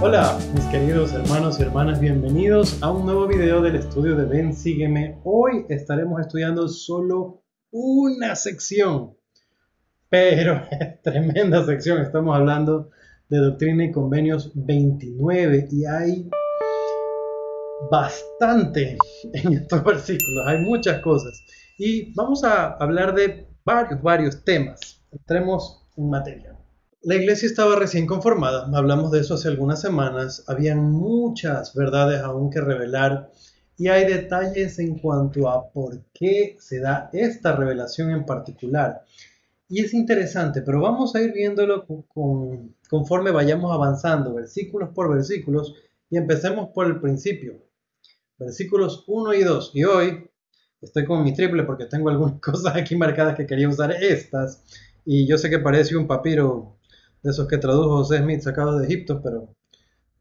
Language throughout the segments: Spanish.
Hola mis queridos hermanos y hermanas, bienvenidos a un nuevo video del estudio de Ven, Sígueme. Hoy estaremos estudiando solo una sección, pero es tremenda sección. Estamos hablando de Doctrina y Convenios 29 y hay bastante en estos versículos, hay muchas cosas y vamos a hablar de varios temas. Entremos en materia. La iglesia estaba recién conformada, hablamos de eso hace algunas semanas, habían muchas verdades aún que revelar y hay detalles en cuanto a por qué se da esta revelación en particular. Y es interesante, pero vamos a ir viéndolo conforme vayamos avanzando, versículos por versículos, y empecemos por el principio, versículos 1 y 2. Y hoy estoy con mi triple porque tengo algunas cosas aquí marcadas que quería usar estas, y yo sé que parece un papiro de esos que tradujo José Smith sacado de Egipto, pero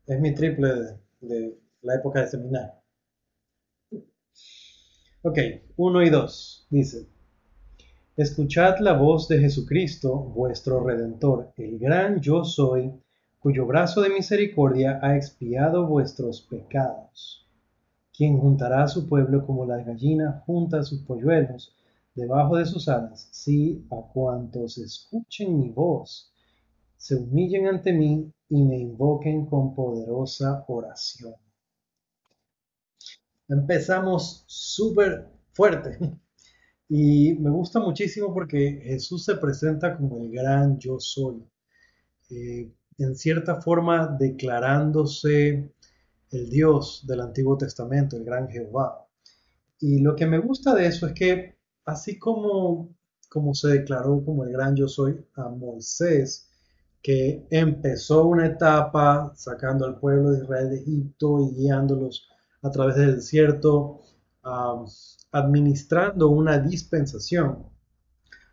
es mi triple de la época de seminario. Ok, 1 y 2 dice: Escuchad la voz de Jesucristo, vuestro Redentor, el gran yo soy, cuyo brazo de misericordia ha expiado vuestros pecados, quien juntará a su pueblo como la gallina junta a sus polluelos debajo de sus alas, si a cuantos escuchen mi voz se humillen ante mí y me invoquen con poderosa oración. Empezamos súper fuerte y me gusta muchísimo porque Jesús se presenta como el gran yo soy, en cierta forma declarándose el Dios del Antiguo Testamento, el gran Jehová. Y lo que me gusta de eso es que así como se declaró como el gran yo soy a Moisés, que empezó una etapa sacando al pueblo de Israel de Egipto y guiándolos a través del desierto, administrando una dispensación.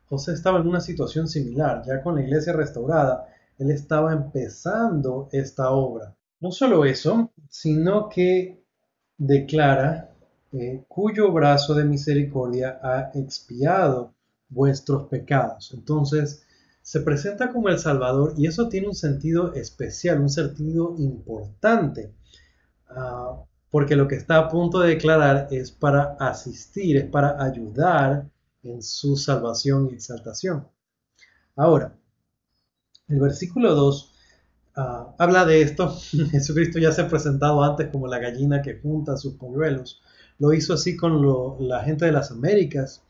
José estaba en una situación similar, ya con la iglesia restaurada, él estaba empezando esta obra. No solo eso, sino que declara cuyo brazo de misericordia ha expiado vuestros pecados. Entonces, se presenta como el Salvador y eso tiene un sentido especial, un sentido importante, porque lo que está a punto de declarar es para asistir, es para ayudar en su salvación y exaltación. Ahora, el versículo 2 habla de esto. Jesucristo ya se ha presentado antes como la gallina que junta sus polluelos. Lo hizo así con la gente de las Américas,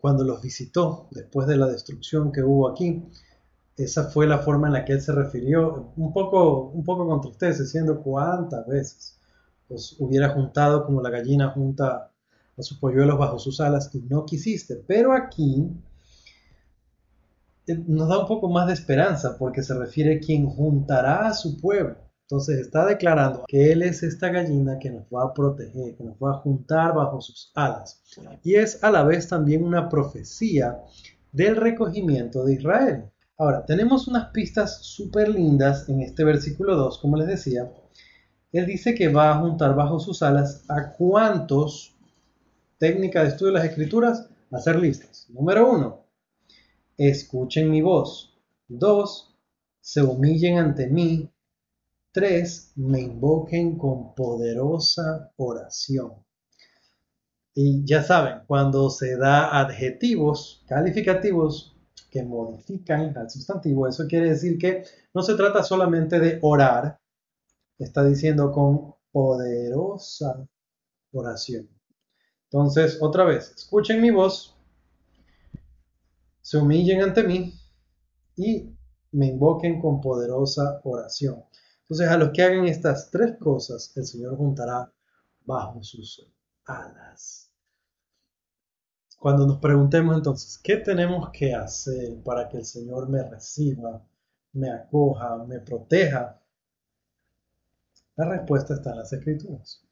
cuando los visitó después de la destrucción que hubo aquí. Esa fue la forma en la que él se refirió, un poco con tristeza, diciendo cuántas veces os hubiera juntado como la gallina junta a sus polluelos bajo sus alas y no quisiste. Pero aquí nos da un poco más de esperanza porque se refiere a quien juntará a su pueblo. Entonces está declarando que Él es esta gallina que nos va a proteger, que nos va a juntar bajo sus alas. Y es a la vez también una profecía del recogimiento de Israel. Ahora, tenemos unas pistas súper lindas en este versículo 2, como les decía. Él dice que va a juntar bajo sus alas a cuántos, técnica de estudio de las escrituras, hacer listas. Número 1, escuchen mi voz. 2, se humillen ante mí. 3, me invoquen con poderosa oración. Y ya saben, cuando se da adjetivos calificativos que modifican al sustantivo, eso quiere decir que no se trata solamente de orar, está diciendo con poderosa oración. Entonces, otra vez, escuchen mi voz, se humillen ante mí y me invoquen con poderosa oración. Entonces, a los que hagan estas tres cosas, el Señor juntará bajo sus alas. Cuando nos preguntemos entonces, ¿qué tenemos que hacer para que el Señor me reciba, me acoja, me proteja? La respuesta está en las Escrituras.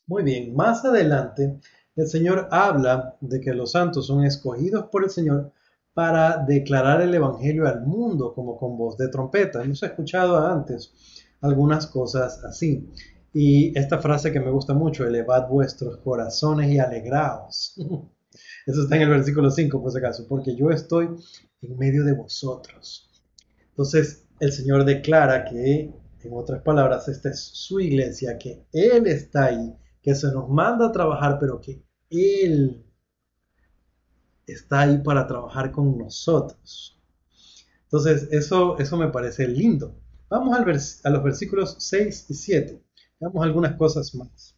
Muy bien, más adelante el Señor habla de que los santos son escogidos por el Señor para declarar el Evangelio al mundo como con voz de trompeta. Hemos escuchado antes algunas cosas así. Y esta frase que me gusta mucho, elevad vuestros corazones y alegraos. Eso está en el versículo 5 por si acaso, porque yo estoy en medio de vosotros. Entonces el Señor declara que En otras palabras, esta es su iglesia, que Él está ahí, que se nos manda a trabajar, pero que Él está ahí para trabajar con nosotros. Entonces, eso me parece lindo. Vamos a los versículos 6 y 7. Veamos algunas cosas más.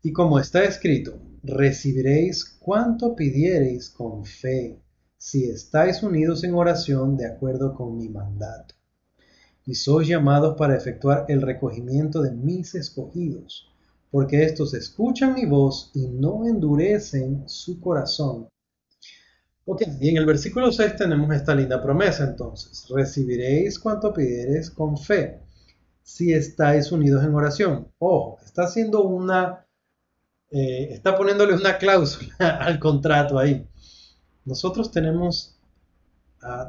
Y como está escrito, recibiréis cuanto pidiereis con fe, si estáis unidos en oración de acuerdo con mi mandato. Y sois llamados para efectuar el recogimiento de mis escogidos, porque estos escuchan mi voz y no endurecen su corazón. Ok, y en el versículo 6 tenemos esta linda promesa entonces. Recibiréis cuanto pidiereis con fe, si estáis unidos en oración. Ojo, está poniéndole una cláusula al contrato ahí. Nosotros tenemos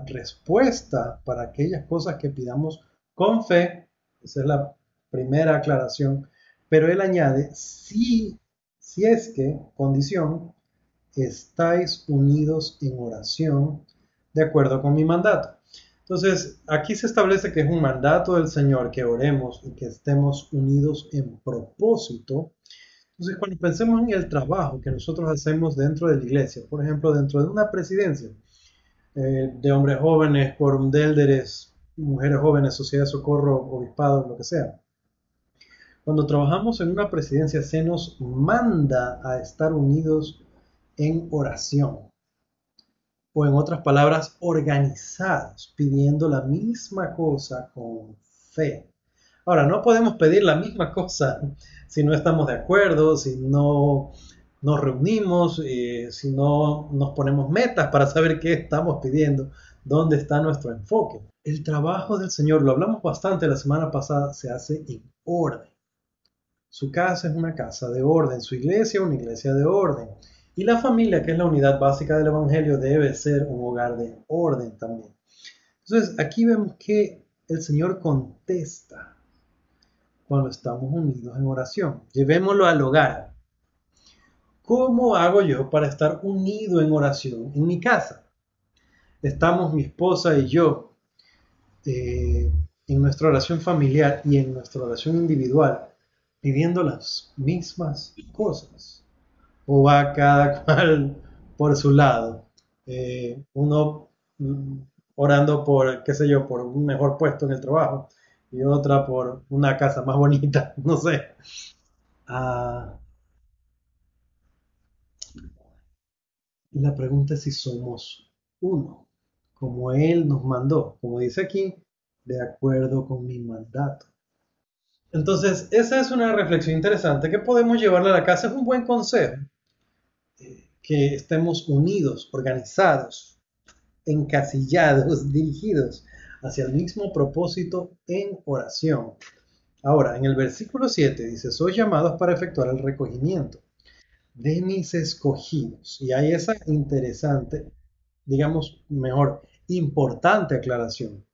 respuesta para aquellas cosas que pidamos con fe. Esa es la primera aclaración. Pero él añade, si es que, condición, estáis unidos en oración de acuerdo con mi mandato. Entonces, aquí se establece que es un mandato del Señor que oremos y que estemos unidos en propósito. Entonces, cuando pensemos en el trabajo que nosotros hacemos dentro de la iglesia, por ejemplo, dentro de una presidencia, de hombres jóvenes, quórum de élderes, mujeres jóvenes, sociedad de socorro, obispado, lo que sea. Cuando trabajamos en una presidencia se nos manda a estar unidos en oración, o en otras palabras, organizados, pidiendo la misma cosa con fe. Ahora, no podemos pedir la misma cosa si no estamos de acuerdo, si no nos reunimos, si no nos ponemos metas para saber qué estamos pidiendo, dónde está nuestro enfoque. El trabajo del Señor, lo hablamos bastante la semana pasada, se hace en orden. Su casa es una casa de orden, su iglesia una iglesia de orden. Y la familia, que es la unidad básica del Evangelio, debe ser un hogar de orden también. Entonces, aquí vemos que el Señor contesta cuando estamos unidos en oración. Llevémoslo al hogar. ¿Cómo hago yo para estar unido en oración en mi casa? Estamos mi esposa y yo en nuestra oración familiar y en nuestra oración individual pidiendo las mismas cosas. ¿O va cada cual por su lado? Uno orando por, qué sé yo, por un mejor puesto en el trabajo y otra por una casa más bonita, no sé. Ah, la pregunta es si somos uno, como Él nos mandó, como dice aquí, de acuerdo con mi mandato. Entonces, esa es una reflexión interesante que podemos llevarla a la casa. Es un buen consejo que estemos unidos, organizados, encasillados, dirigidos hacia el mismo propósito en oración. Ahora, en el versículo 7 dice, sois llamados para efectuar el recogimiento de mis escogidos. Y hay esa interesante, digamos, mejor, importante aclaración.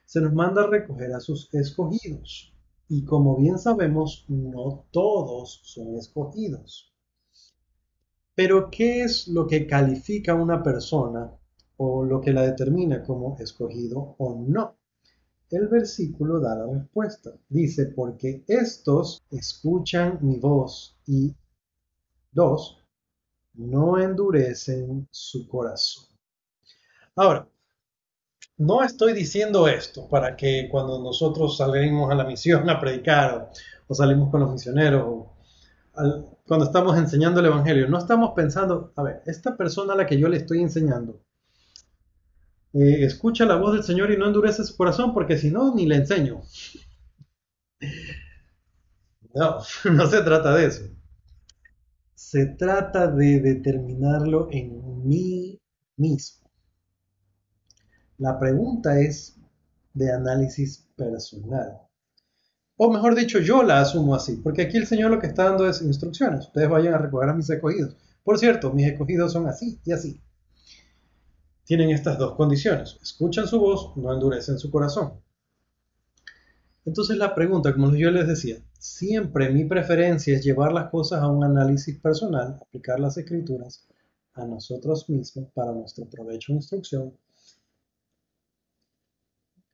Se nos manda a recoger a sus escogidos. Y como bien sabemos, no todos son escogidos. Pero, ¿qué es lo que califica a una persona o lo que la determina como escogido o no? El versículo da la respuesta. Dice, porque estos escuchan mi voz y dos, no endurecen su corazón. Ahora, no estoy diciendo esto para que cuando nosotros salimos a la misión a predicar o salimos con los misioneros o cuando estamos enseñando el Evangelio, no estamos pensando, a ver, esta persona a la que yo le estoy enseñando, escucha la voz del Señor y no endurece su corazón porque si no, ni le enseño. No, no se trata de eso. Se trata de determinarlo en mí mismo. La pregunta es de análisis personal. O mejor dicho, yo la asumo así, porque aquí el Señor lo que está dando es instrucciones. Ustedes vayan a recoger a mis escogidos. Por cierto, mis escogidos son así y así. Tienen estas dos condiciones. Escuchan su voz, no endurecen su corazón. Entonces la pregunta, como yo les decía, siempre mi preferencia es llevar las cosas a un análisis personal, aplicar las escrituras a nosotros mismos para nuestro provecho e instrucción.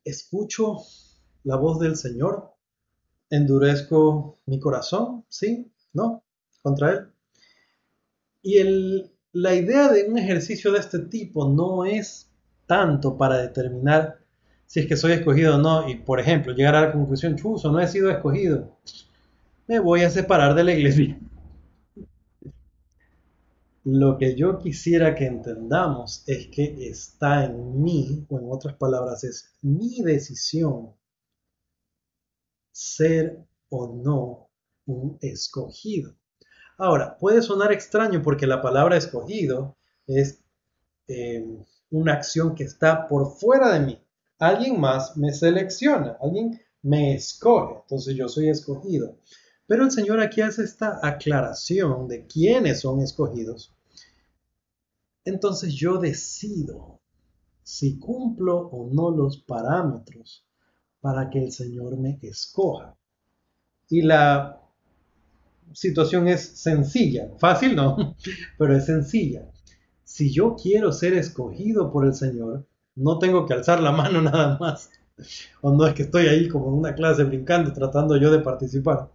Escucho la voz del Señor? ¿Endurezco mi corazón? ¿Sí? ¿No? ¿Contra Él? Y la idea de un ejercicio de este tipo no es tanto para determinar si es que soy escogido o no, y por ejemplo, llegar a la conclusión, chuzo, no he sido escogido, me voy a separar de la iglesia. Lo que yo quisiera que entendamos es que está en mí, o en otras palabras, es mi decisión ser o no un escogido. Ahora, puede sonar extraño porque la palabra escogido es eh, una acción que está por fuera de mí. Alguien más me selecciona, alguien me escoge, entonces yo soy escogido. Pero el Señor aquí hace esta aclaración de quiénes son escogidos. Entonces yo decido si cumplo o no los parámetros para que el Señor me escoja. Y la situación es sencilla, fácil no, pero es sencilla. Si yo quiero ser escogido por el Señor, no tengo que alzar la mano nada más. O no es que estoy ahí como en una clase brincando tratando yo de participar,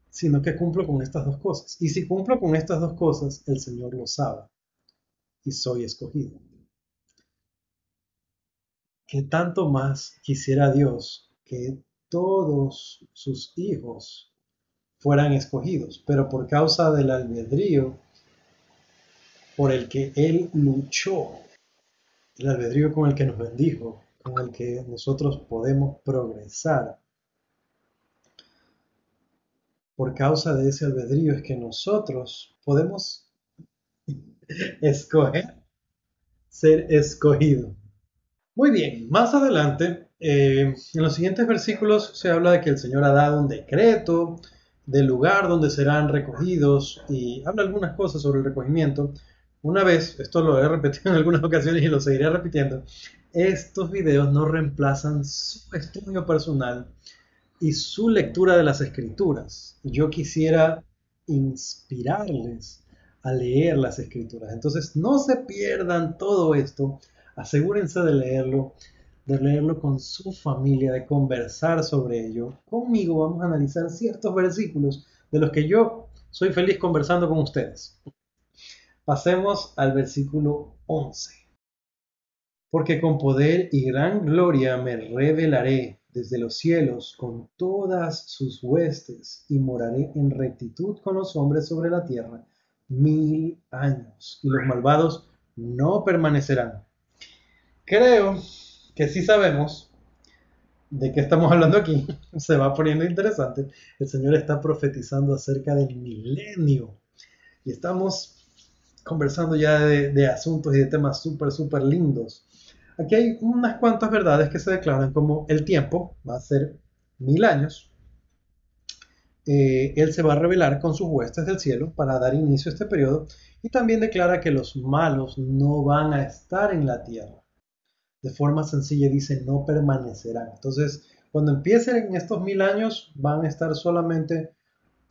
sino que cumplo con estas dos cosas. Y si cumplo con estas dos cosas, el Señor lo sabe y soy escogido. ¿Qué tanto más quisiera Dios que todos sus hijos fueran escogidos? Pero por causa del albedrío por el que Él luchó, el albedrío con el que nos bendijo, con el que nosotros podemos progresar. Por causa de ese albedrío es que nosotros podemos escoger ser escogido. Muy bien, más adelante, en los siguientes versículos se habla de que el Señor ha dado un decreto del lugar donde serán recogidos y habla algunas cosas sobre el recogimiento. Una vez, esto lo he repetido en algunas ocasiones y lo seguiré repitiendo, estos videos no reemplazan su estudio personal y su lectura de las escrituras. Yo quisiera inspirarles a leer las escrituras. Entonces, no se pierdan todo esto. Asegúrense de leerlo con su familia, de conversar sobre ello. Conmigo vamos a analizar ciertos versículos de los que yo soy feliz conversando con ustedes. Pasemos al versículo 11. Porque con poder y gran gloria me revelaré desde los cielos con todas sus huestes y moraré en rectitud con los hombres sobre la tierra 1000 años y los malvados no permanecerán. Creo que sí sabemos de qué estamos hablando aquí. Se va poniendo interesante. El Señor está profetizando acerca del milenio y estamos conversando ya de asuntos y de temas súper lindos. Aquí hay unas cuantas verdades que se declaran como el tiempo va a ser 1000 años. Él se va a revelar con sus huestes del cielo para dar inicio a este periodo y también declara que los malos no van a estar en la tierra. De forma sencilla dice no permanecerán. Entonces, cuando empiecen estos 1000 años van a estar solamente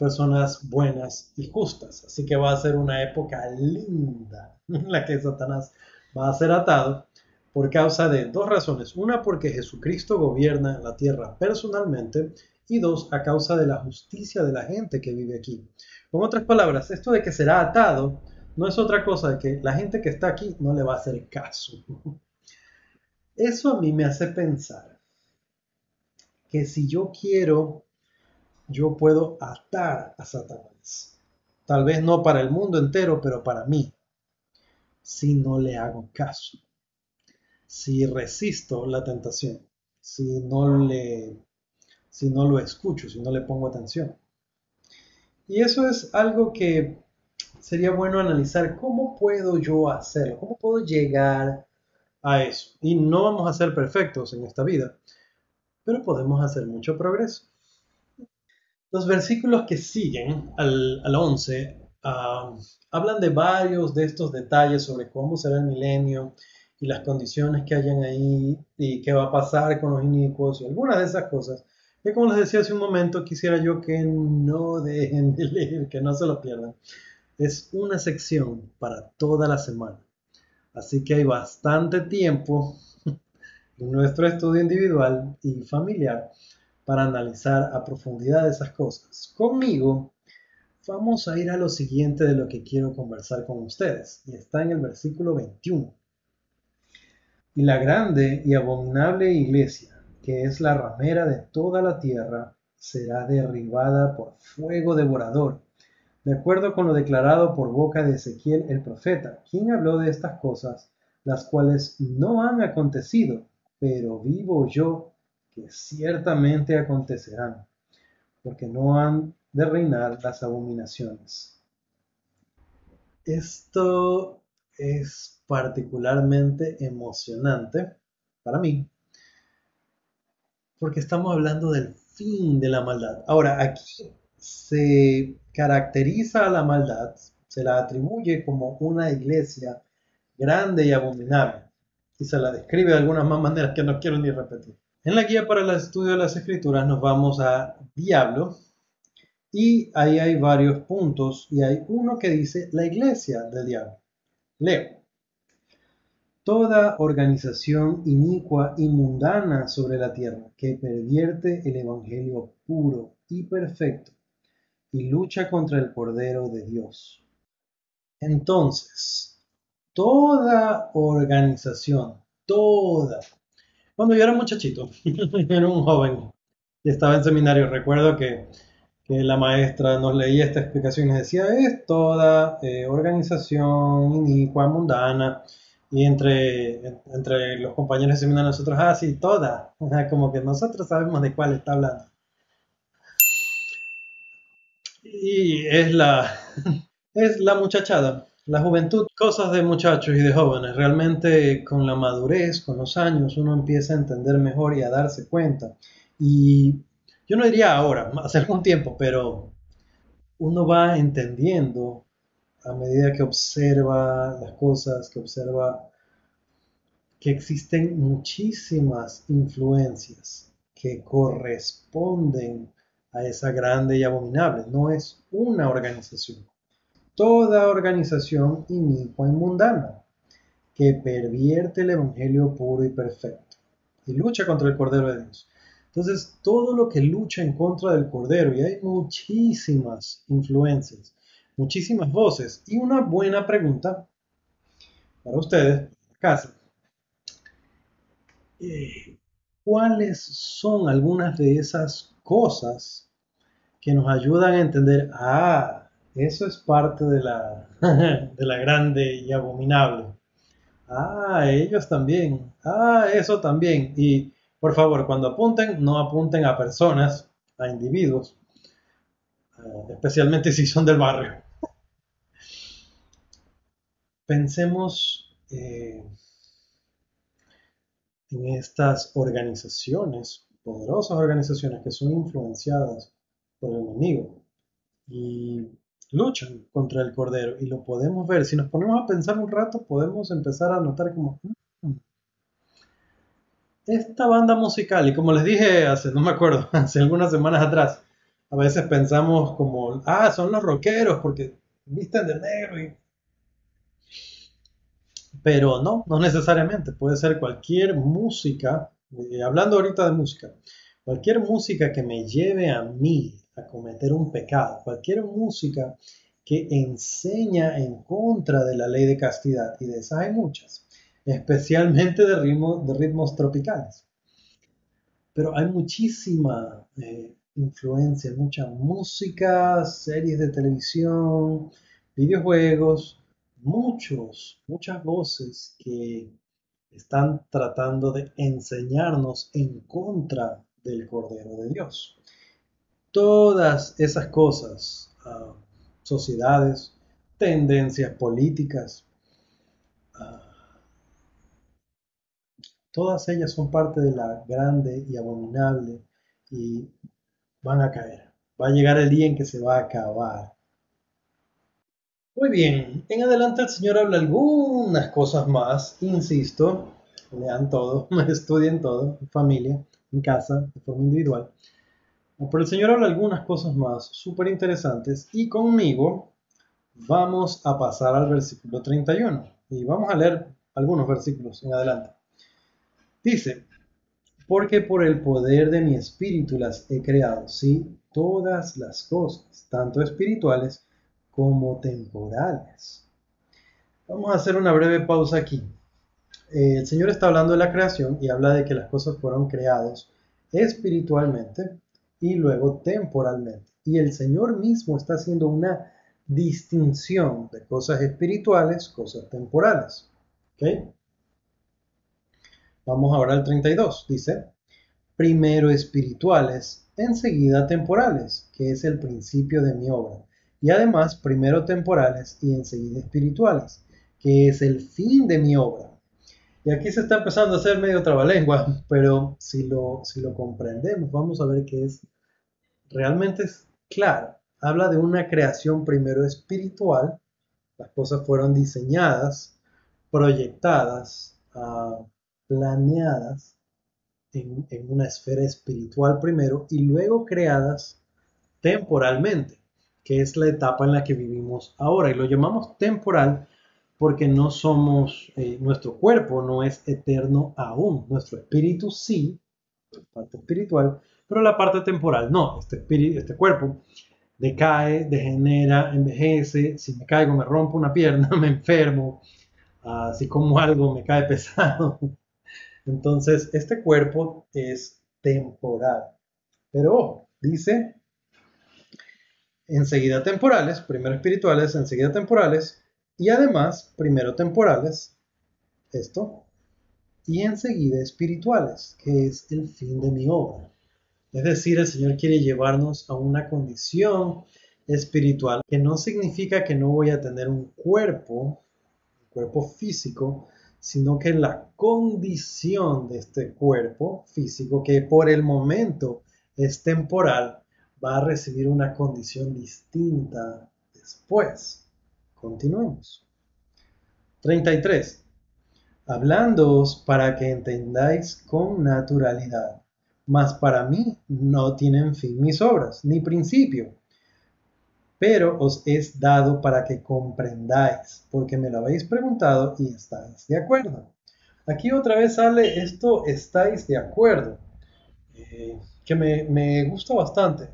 personas buenas y justas. Así que va a ser una época linda en la que Satanás va a ser atado por causa de dos razones. Una, porque Jesucristo gobierna la tierra personalmente y dos, a causa de la justicia de la gente que vive aquí. Con otras palabras, esto de que será atado no es otra cosa de que la gente que está aquí no le va a hacer caso. Eso a mí me hace pensar que si yo quiero yo puedo atar a Satanás. Tal vez no para el mundo entero, pero para mí, si no le hago caso, si resisto la tentación, si si no lo escucho, si no le pongo atención. Y eso es algo que sería bueno analizar cómo puedo yo hacerlo, cómo puedo llegar a eso. Y no vamos a ser perfectos en esta vida, pero podemos hacer mucho progreso. Los versículos que siguen al 11 hablan de varios de estos detalles sobre cómo será el milenio y las condiciones que hayan ahí y qué va a pasar con los inicuos y algunas de esas cosas que, como les decía hace un momento, quisiera yo que no dejen de leer, que no se lo pierdan. Es una sección para toda la semana, así que hay bastante tiempo en nuestro estudio individual y familiar para analizar a profundidad esas cosas. Conmigo vamos a ir a lo siguiente de lo que quiero conversar con ustedes, y está en el versículo 21. Y la grande y abominable iglesia, que es la ramera de toda la tierra, será derribada por fuego devorador, de acuerdo con lo declarado por boca de Ezequiel el profeta, quien habló de estas cosas, las cuales no han acontecido, pero vivo yo que ciertamente acontecerán, porque no han de reinar las abominaciones. Esto es particularmente emocionante para mí, porque estamos hablando del fin de la maldad. Ahora, aquí se caracteriza a la maldad, se la atribuye como una iglesia grande y abominable, y se la describe de algunas más maneras que no quiero ni repetir. En la guía para el estudio de las escrituras nos vamos a Diablo, y ahí hay varios puntos, y hay uno que dice la iglesia del diablo. Leo. Toda organización inicua y mundana sobre la tierra que pervierte el evangelio puro y perfecto y lucha contra el Cordero de Dios. Entonces, toda organización, toda. Cuando yo era muchachito, era un joven y estaba en seminario, recuerdo que la maestra nos leía esta explicación y nos decía, es toda organización inicua, mundana, y entre los compañeros de seminario nosotros, sí, toda, como que nosotros sabemos de cuál está hablando. Y es la muchachada, la juventud, cosas de muchachos y de jóvenes. Realmente con la madurez, con los años, uno empieza a entender mejor y a darse cuenta. Y yo no diría ahora, hace algún tiempo, pero uno va entendiendo a medida que observa las cosas, que observa que existen muchísimas influencias que corresponden a esa grande y abominable. No es una organización. Toda organización inicua y mundana que pervierte el evangelio puro y perfecto y lucha contra el Cordero de Dios. Entonces, todo lo que lucha en contra del Cordero, y hay muchísimas influencias, muchísimas voces, y una buena pregunta para ustedes, en casa, ¿cuáles son algunas de esas cosas que nos ayudan a entender, eso es parte de de la grande y abominable? Ellos también. Eso también. Y por favor, cuando apunten, no apunten a personas, a individuos, especialmente si son del barrio. Pensemos en estas organizaciones, poderosas organizaciones que son influenciadas por el enemigo y luchan contra el Cordero. Y lo podemos ver. Si nos ponemos a pensar un rato, podemos empezar a notar como, esta banda musical, y como les dije hace, no me acuerdo, hace algunas semanas atrás, a veces pensamos como, son los rockeros porque visten de negro, pero no, no necesariamente, puede ser cualquier música, hablando ahorita de música, cualquier música que me lleve a mí a cometer un pecado, cualquier música que enseña en contra de la ley de castidad, y de esas hay muchas, especialmente de ritmos tropicales. Pero hay muchísima influencia, mucha música, series de televisión, videojuegos, muchas voces que están tratando de enseñarnos en contra del Cordero de Dios. Todas esas cosas, sociedades, tendencias políticas, ah, todas ellas son parte de la grande y abominable y van a caer. Va a llegar el día en que se va a acabar. Muy bien, en adelante el Señor habla algunas cosas más, insisto, lean todo, estudien todo, en familia, en casa, de forma individual. Pero el Señor habla algunas cosas más súper interesantes y conmigo vamos a pasar al versículo 31 y vamos a leer algunos versículos en adelante. Dice, porque por el poder de mi espíritu las he creado, sí, todas las cosas, tanto espirituales como temporales. Vamos a hacer una breve pausa aquí. El Señor está hablando de la creación y habla de que las cosas fueron creadas espiritualmente y luego temporalmente. Y el Señor mismo está haciendo una distinción de cosas espirituales, cosas temporales. ¿Ok? Vamos ahora al 32. Dice, primero espirituales, enseguida temporales, que es el principio de mi obra. Y además, primero temporales y enseguida espirituales, que es el fin de mi obra. Y aquí se está empezando a hacer medio trabalengua, pero si lo comprendemos, vamos a ver que realmente es claro. Habla de una creación primero espiritual, las cosas fueron diseñadas, proyectadas, planeadas en una esfera espiritual primero y luego creadas temporalmente, que es la etapa en la que vivimos ahora. Y lo llamamos temporal porque no somos, nuestro cuerpo no es eterno aún. Nuestro espíritu sí, la parte espiritual, pero la parte temporal no. Este cuerpo decae, degenera, envejece. Si me caigo, me rompo una pierna, me enfermo. Si como algo, me cae pesado. Entonces, este cuerpo es temporal. Pero ojo, dice enseguida temporales, primero espirituales, enseguida temporales, y además, primero temporales, esto, y enseguida espirituales, que es el fin de mi obra. Es decir, el Señor quiere llevarnos a una condición espiritual, que no significa que no voy a tener un cuerpo físico, sino que la condición de este cuerpo físico, que por el momento es temporal, va a recibir una condición distinta después. Continuemos. 33. Hablándoos para que entendáis con naturalidad, mas para mí no tienen fin mis obras, ni principio, pero os es dado para que comprendáis, porque me lo habéis preguntado y estáis de acuerdo. Aquí otra vez sale esto, estáis de acuerdo, que me gusta bastante.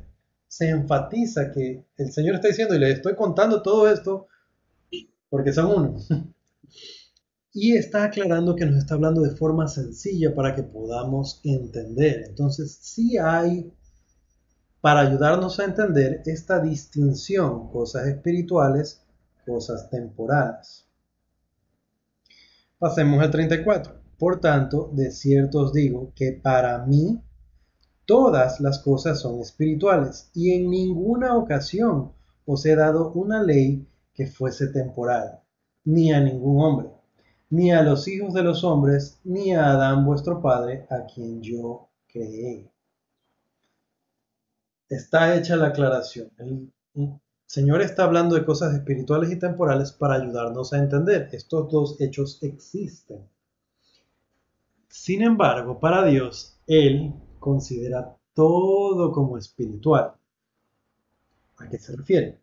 Se enfatiza que el Señor está diciendo, y le estoy contando todo esto porque son uno. Y está aclarando que nos está hablando de forma sencilla para que podamos entender. Entonces, sí hay, para ayudarnos a entender esta distinción, cosas espirituales, cosas temporales. Pasemos al 34. Por tanto, de cierto os digo que para mí todas las cosas son espirituales y en ninguna ocasión os he dado una ley que fuese temporal, ni a ningún hombre, ni a los hijos de los hombres, ni a Adán vuestro Padre, a quien yo creé. Está hecha la aclaración. El Señor está hablando de cosas espirituales y temporales para ayudarnos a entender. Estos dos hechos existen. Sin embargo, para Dios, Él considera todo como espiritual. ¿A qué se refiere?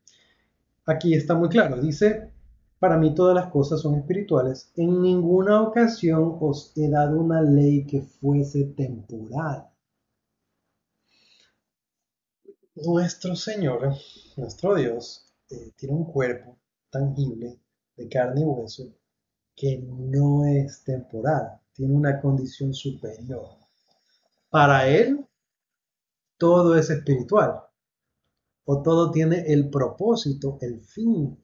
Aquí está muy claro. Dice, para mí todas las cosas son espirituales. En ninguna ocasión os he dado una ley que fuese temporal. Nuestro Señor, nuestro Dios, tiene un cuerpo tangible de carne y hueso que no es temporal, tiene una condición superior. Para Él, todo es espiritual, o todo tiene el propósito, el fin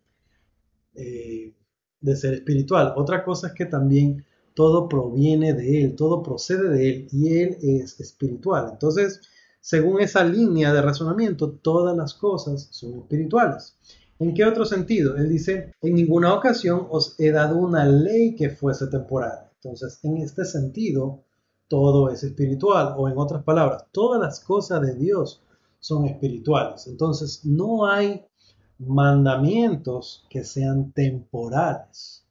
de ser espiritual. Otra cosa es que también todo proviene de Él, todo procede de Él y Él es espiritual. Entonces, según esa línea de razonamiento, todas las cosas son espirituales. ¿En qué otro sentido? Él dice, en ninguna ocasión os he dado una ley que fuese temporal. Entonces, en este sentido, todo es espiritual, o en otras palabras, todas las cosas de Dios son espirituales. Entonces, no hay mandamientos que sean temporales.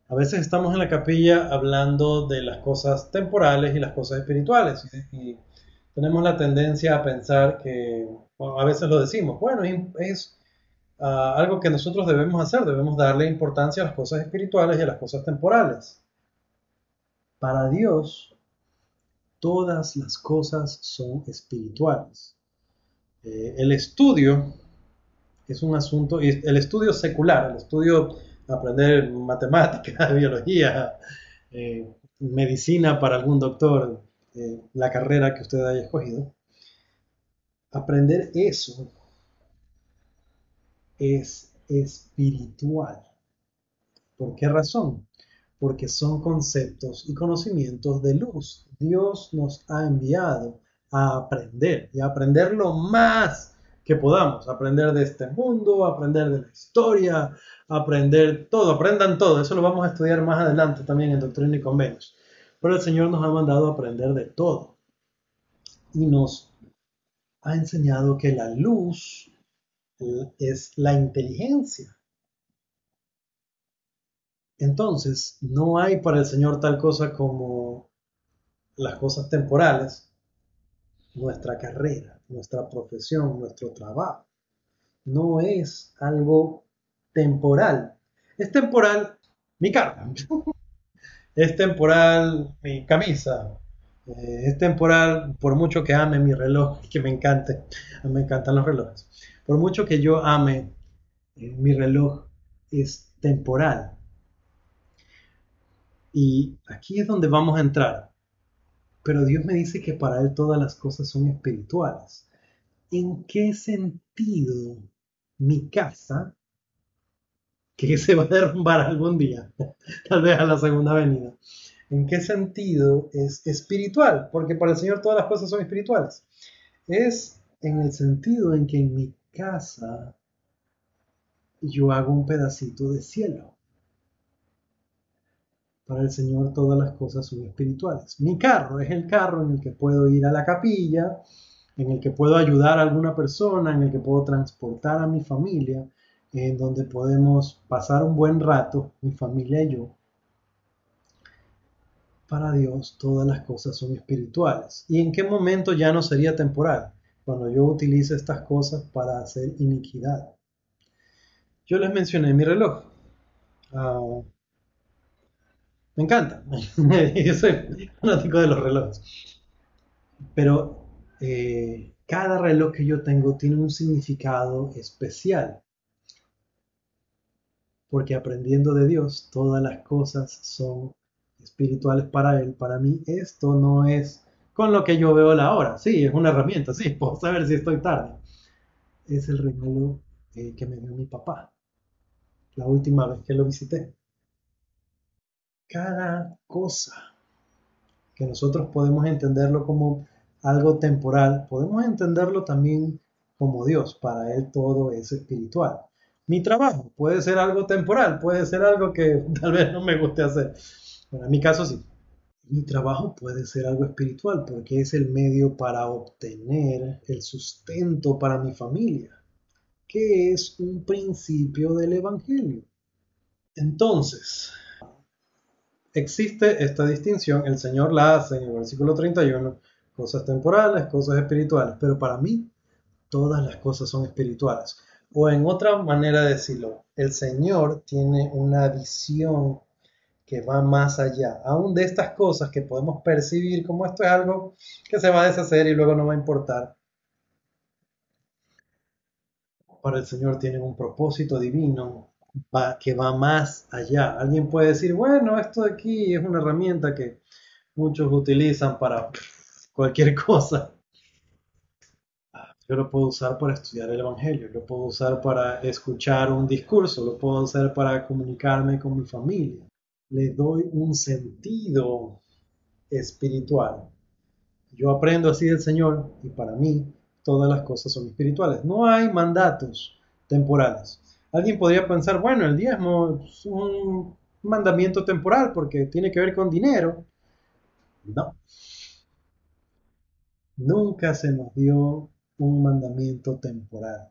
A veces estamos en la capilla hablando de las cosas temporales y las cosas espirituales y tenemos la tendencia a pensar que, bueno, a veces lo decimos, bueno, es algo que nosotros debemos hacer, debemos darle importancia a las cosas espirituales y a las cosas temporales. Para Dios, todas las cosas son espirituales. El estudio es un asunto, y el estudio secular, el estudio de aprender matemáticas, biología, medicina para algún doctor, la carrera que usted haya escogido, aprender eso es espiritual. ¿Por qué razón? Porque son conceptos y conocimientos de luz. Dios nos ha enviado a aprender y a aprender lo más que podamos. Aprender de este mundo, aprender de la historia, aprender todo, aprendan todo. Eso lo vamos a estudiar más adelante también en Doctrina y Convenios. Pero el Señor nos ha mandado a aprender de todo y nos ha enseñado que la luz es la inteligencia. Entonces, no hay para el Señor tal cosa como las cosas temporales, nuestra carrera, nuestra profesión, nuestro trabajo. No es algo temporal. Es temporal mi carro, es temporal mi camisa, es temporal por mucho que ame mi reloj, que me encante, me encantan los relojes. Por mucho que yo ame mi reloj, es temporal. Y aquí es donde vamos a entrar. Pero Dios me dice que para Él todas las cosas son espirituales. ¿En qué sentido mi casa, que se va a derrumbar algún día, tal vez a la segunda venida, en qué sentido es espiritual? Porque para el Señor todas las cosas son espirituales. Es en el sentido en que en mi casa yo hago un pedacito de cielo. Para el Señor todas las cosas son espirituales. Mi carro es el carro en el que puedo ir a la capilla, en el que puedo ayudar a alguna persona, en el que puedo transportar a mi familia, en donde podemos pasar un buen rato, mi familia y yo. Para Dios todas las cosas son espirituales. ¿Y en qué momento ya no sería temporal? Cuando yo utilice estas cosas para hacer iniquidad. Yo les mencioné mi reloj. Uh, Me encanta. Yo soy fanático de los relojes. Pero cada reloj que yo tengo tiene un significado especial. Porque aprendiendo de Dios, todas las cosas son espirituales para Él. Para mí esto no es con lo que yo veo la hora. Sí, es una herramienta, sí, puedo saber si estoy tarde. Es el regalo que me dio mi papá la última vez que lo visité. Cada cosa que nosotros podemos entenderlo como algo temporal, podemos entenderlo también como Dios. Para Él todo es espiritual. Mi trabajo puede ser algo temporal, puede ser algo que tal vez no me guste hacer. Bueno, en mi caso sí. Mi trabajo puede ser algo espiritual porque es el medio para obtener el sustento para mi familia, que es un principio del Evangelio. Entonces, existe esta distinción, el Señor la hace en el versículo 31, cosas temporales, cosas espirituales, pero para mí todas las cosas son espirituales. O en otra manera de decirlo, el Señor tiene una visión que va más allá, aún de estas cosas que podemos percibir como esto es algo que se va a deshacer y luego no va a importar. Para el Señor tiene un propósito divino que va más allá. Alguien puede decir, bueno, esto de aquí es una herramienta que muchos utilizan para cualquier cosa. Yo lo puedo usar para estudiar el Evangelio, lo puedo usar para escuchar un discurso, lo puedo usar para comunicarme con mi familia. Le doy un sentido espiritual. Yo aprendo así del Señor y para mí todas las cosas son espirituales. No hay mandatos temporales. Alguien podría pensar, bueno, el diezmo es un mandamiento temporal porque tiene que ver con dinero. No, nunca se nos dio un mandamiento temporal.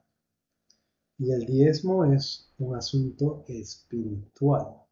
Y el diezmo es un asunto espiritual.